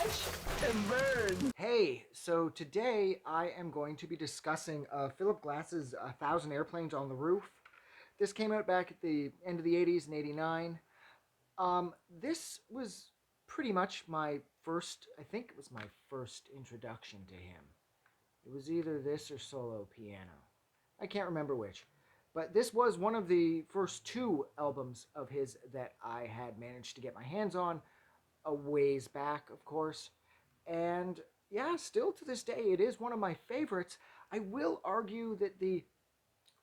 Watch and burn. Hey, so today I am going to be discussing Philip Glass's 1,000 Airplanes on the Roof. This came out back at the end of the 80s in 89. This was pretty much my first, I think it was my first introduction to him. It was either this or solo piano. I can't remember which. But this was one of the first two albums of his that I had managed to get my hands on a ways back, of course. And yeah, still to this day, it is one of my favorites. I will argue that the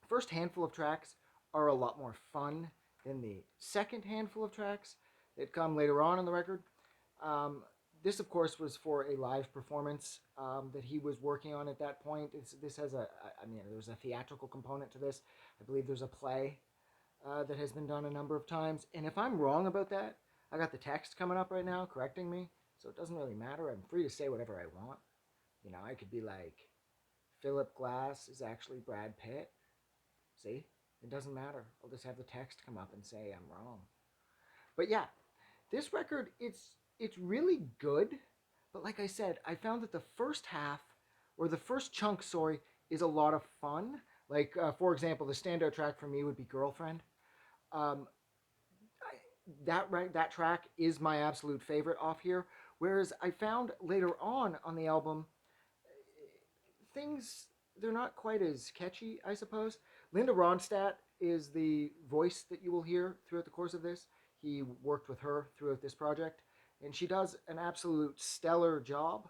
first handful of tracks are a lot more fun than the second handful of tracks that come later on in the record. This, of course, was for a live performance that he was working on at that point. This has there's a theatrical component to this. I believe there's a play that has been done a number of times. And if I'm wrong about that, I got the text coming up right now correcting me, so it doesn't really matter. I'm free to say whatever I want. You know, I could be like, Philip Glass is actually Brad Pitt. See? It doesn't matter. I'll just have the text come up and say I'm wrong. But yeah, this record, it's really good. But like I said, I found that the first half, or the first chunk, sorry, is a lot of fun. Like, for example, the standout track for me would be Girlfriend. That track is my absolute favorite off here. Whereas I found later on the album, things, they're not quite as catchy, I suppose. Linda Ronstadt is the voice that you will hear throughout the course of this. He worked with her throughout this project, and she does an absolute stellar job.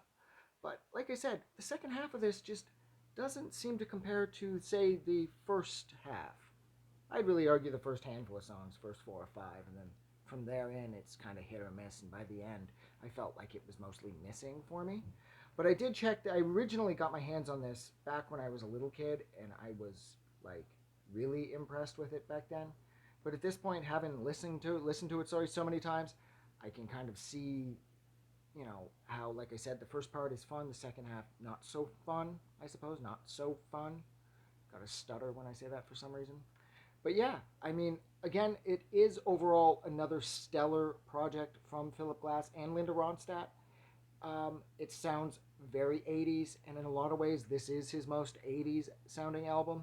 But like I said, the second half of this just doesn't seem to compare to, say, the first half. I'd really argue the first handful of songs, first 4 or 5, and then from there in, it's kind of hit or miss, and by the end, I felt like it was mostly missing for me. But I did check, I originally got my hands on this back when I was a little kid, and I was, like, really impressed with it back then. But at this point, having listened to it so many times, I can kind of see, you know, how, like I said, the first part is fun, the second half not so fun, I suppose, not so fun. Gotta stutter when I say that for some reason. But yeah, I mean, again, it is overall another stellar project from Philip Glass and Linda Ronstadt. It sounds very 80s, and in a lot of ways, this is his most 80s sounding album.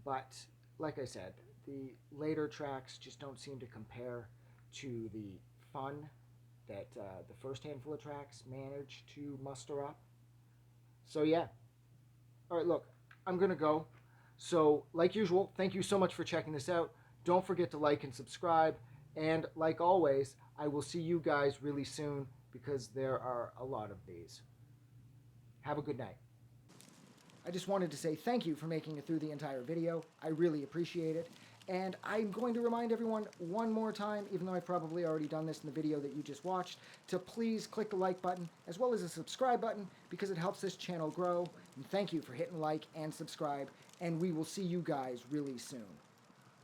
But like I said, the later tracks just don't seem to compare to the fun that the first handful of tracks managed to muster up. So yeah. All right, look, I'm going to go. So, like usual, thank you so much for checking this out. Don't forget to like and subscribe. And like always, I will see you guys really soon because there are a lot of these. Have a good night. I just wanted to say thank you for making it through the entire video. I really appreciate it. And I'm going to remind everyone one more time, even though I've probably already done this in the video that you just watched, to please click the like button as well as the subscribe button because it helps this channel grow. And thank you for hitting like and subscribe, and we will see you guys really soon.